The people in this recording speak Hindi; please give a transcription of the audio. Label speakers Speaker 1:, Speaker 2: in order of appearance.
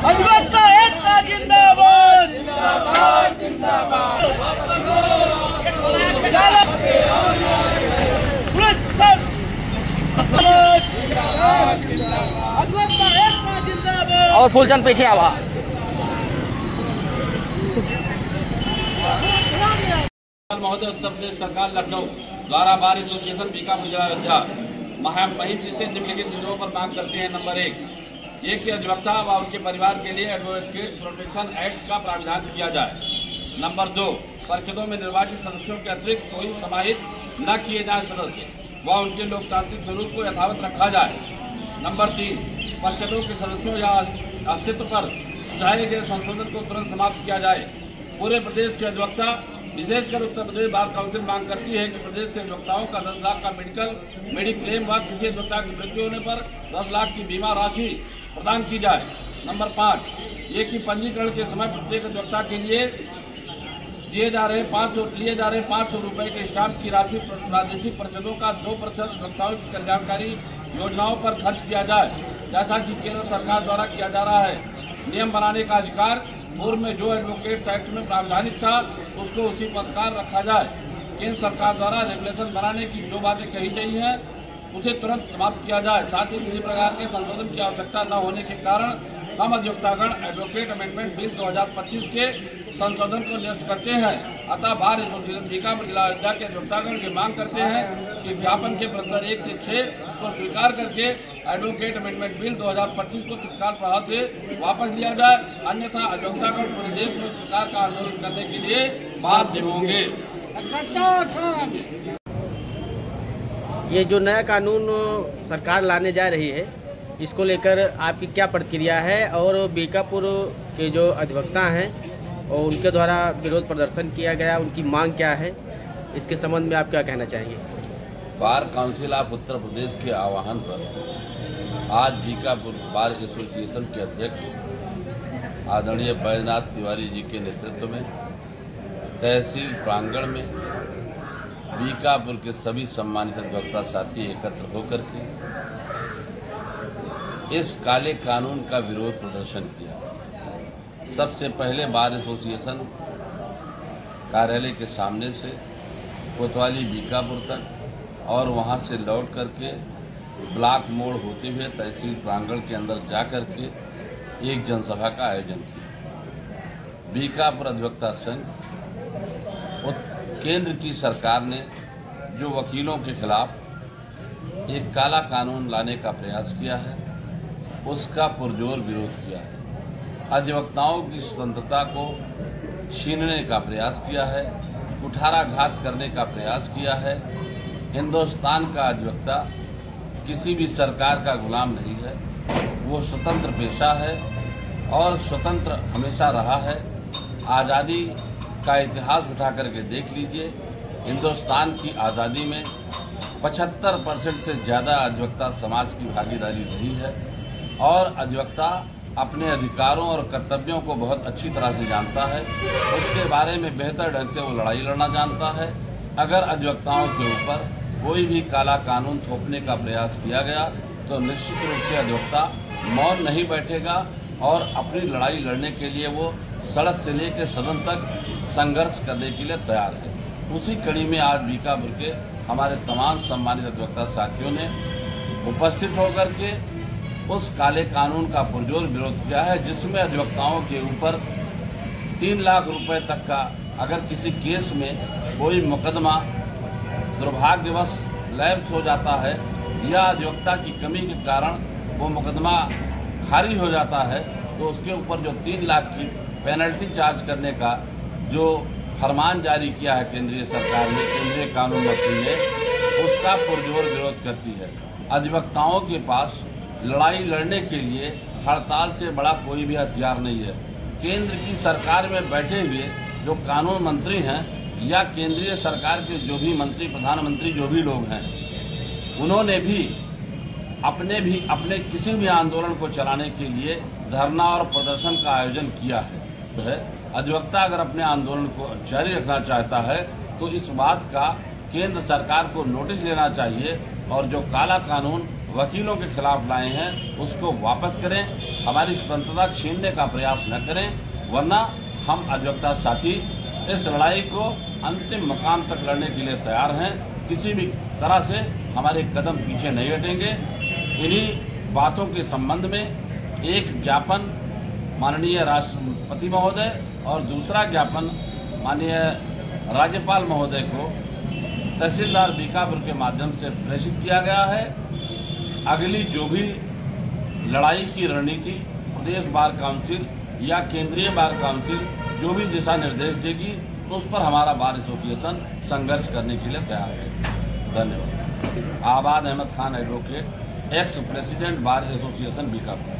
Speaker 1: अधिवक्ता एकता जिंदाबाद जिंदाबाद जिंदाबाद। अधिवक्ता एकता जिंदाबाद।
Speaker 2: और फूलचंद पीछे आवा।
Speaker 3: महोदय, उत्तर प्रदेश सरकार लखनऊ द्वारा बार एसोसिएशन बीकापुर जिला अयोध्या महिम से निम्नलिखित बिंदुओं पर मांग करते हैं। नंबर 1, ये कि अधिवक्ता व उनके परिवार के लिए एडवोकेट प्रोटेक्शन एक्ट का प्रावधान किया जाए। नंबर 2, परिषदों में निर्वाचित सदस्यों के अतिरिक्त कोई समाहित न किए जाए सदस्य व उनके लोकतांत्रिक स्वरूप को यथावत रखा जाए। नंबर 3, परिषदों के सदस्यों या अस्तित्व पर सुझाए गए संशोधन को तुरंत समाप्त किया जाए। पूरे प्रदेश के अधिवक्ता विशेषकर उत्तर प्रदेश बार काउंसिल मांग करती है कि प्रदेश के अधिवक्ताओं का 10 लाख का मेडिक्लेम व किसी अधिवक्ता की मृत्यु होने पर 10 लाख की बीमा राशि प्रदान की जाए। नंबर 5, ये कि पंजीकरण के समय प्रत्येक अधिवक्ता के लिए लिए जा रहे 500 रुपए के स्टाम्प की राशि प्रादेशिक परिषदों का 2% अधिवक्ताओं की कल्याणकारी योजनाओं पर खर्च किया जाए, जैसा कि केंद्र सरकार द्वारा किया जा रहा है। नियम बनाने का अधिकार पूर्व में जो एडवोकेट एक्ट में प्रावधानित था उसको उसी प्रकार रखा जाए। केंद्र सरकार द्वारा रेगुलेशन बनाने की जो बातें कही गई हैं उसे तुरंत समाप्त किया जाए। साथ ही किसी प्रकार के संशोधन की आवश्यकता न होने के कारण हम अधिवक्तागण एडवोकेट अमेंडमेंट बिल 2025 के संशोधन को निरस्त करते हैं। अतः बार एसोसिएशन बीकापुर जिला अयोध्या के अधिवक्तागण ये मांग करते हैं कि ज्ञापन के प्रस्तर 1 से 6 को स्वीकार करके एडवोकेट अमेंडमेंट बिल 2025 को तत्काल प्रभाव से वापस लिया जाए, अन्यथा अधिवक्तागण पूरे देश में इस प्रकार का आंदोलन करने के लिए बाध्य होंगे।
Speaker 2: ये जो नया कानून सरकार लाने जा रही है, इसको लेकर आपकी क्या प्रतिक्रिया है और बीकापुर के जो अधिवक्ता हैं और उनके द्वारा विरोध प्रदर्शन किया गया, उनकी मांग क्या है, इसके संबंध में आप क्या कहना चाहेंगे?
Speaker 3: Bar council of Uttar Pradesh के आह्वान पर आज बीकापुर बार एसोसिएशन के अध्यक्ष आदरणीय बैजनाथ तिवारी जी के नेतृत्व में तहसील प्रांगण में बीकापुर के सभी सम्मानित अधिवक्ता साथी एकत्र होकर के इस काले कानून का विरोध प्रदर्शन किया। सबसे पहले बार एसोसिएशन कार्यालय के सामने से कोतवाली बीकापुर तक और वहां से लौट करके ब्लॉक मोड़ होते हुए तहसील प्रांगण के अंदर जा करके एक जनसभा का आयोजन किया। बीकापुर अधिवक्ता संघ केंद्र की सरकार ने जो वकीलों के खिलाफ एक काला कानून लाने का प्रयास किया है उसका पुरजोर विरोध किया है। अधिवक्ताओं की स्वतंत्रता को छीनने का प्रयास किया है, कुठाराघात करने का प्रयास किया है। हिंदुस्तान का अधिवक्ता किसी भी सरकार का गुलाम नहीं है, वो स्वतंत्र पेशा है और स्वतंत्र हमेशा रहा है। आज़ादी का इतिहास उठा करके देख लीजिए, हिंदुस्तान की आज़ादी में 75% से ज़्यादा अधिवक्ता समाज की भागीदारी रही है और अधिवक्ता अपने अधिकारों और कर्तव्यों को बहुत अच्छी तरह से जानता है, उसके बारे में बेहतर ढंग से वो लड़ाई लड़ना जानता है। अगर अधिवक्ताओं के ऊपर कोई भी काला कानून थोपने का प्रयास किया गया तो निश्चित रूप से अधिवक्ता मौन नहीं बैठेगा और अपनी लड़ाई लड़ने के लिए वो सड़क से लेकर सदन तक संघर्ष करने के लिए तैयार है। उसी कड़ी में आज बीकापुर के हमारे तमाम सम्मानित अधिवक्ता साथियों ने उपस्थित होकर के उस काले कानून का पुरजोर विरोध किया है, जिसमें अधिवक्ताओं के ऊपर 3 लाख रुपए तक का अगर किसी केस में कोई मुकदमा दुर्भाग्यवश लैप्स हो जाता है या अधिवक्ता की कमी के कारण वो मुकदमा खारिज हो जाता है तो उसके ऊपर जो 3 लाख की पेनल्टी चार्ज करने का जो फरमान जारी किया है केंद्रीय सरकार ने, केंद्रीय कानून मंत्री ने, उसका पुरजोर विरोध करती है। अधिवक्ताओं के पास लड़ाई लड़ने के लिए हड़ताल से बड़ा कोई भी हथियार नहीं है। केंद्र की सरकार में बैठे हुए जो कानून मंत्री हैं या केंद्रीय सरकार के जो भी मंत्री, प्रधानमंत्री जो भी लोग हैं, उन्होंने भी अपने किसी भी आंदोलन को चलाने के लिए धरना और प्रदर्शन का आयोजन किया है। अधिवक्ता अगर अपने आंदोलन को जारी रखना चाहता है तो इस बात का केंद्र सरकार को नोटिस लेना चाहिए और जो काला कानून वकीलों के खिलाफ लाए हैं उसको वापस करें, हमारी स्वतंत्रता छीनने का प्रयास न करें, वरना हम अधिवक्ता साथी इस लड़ाई को अंतिम मकाम तक लड़ने के लिए तैयार हैं। किसी भी तरह से हमारे कदम पीछे नहीं हटेंगे। इन्हीं बातों के संबंध में एक ज्ञापन माननीय राष्ट्रपति महोदय और दूसरा ज्ञापन माननीय राज्यपाल महोदय को तहसीलदार बीकापुर के माध्यम से प्रेषित किया गया है। अगली जो भी लड़ाई की रणनीति प्रदेश बार काउंसिल या केंद्रीय बार काउंसिल जो भी दिशा निर्देश देगी उस पर हमारा बार एसोसिएशन संघर्ष करने के लिए तैयार है। धन्यवाद। Abad Ahmad Khan advocate, ex president bar association Bikapur.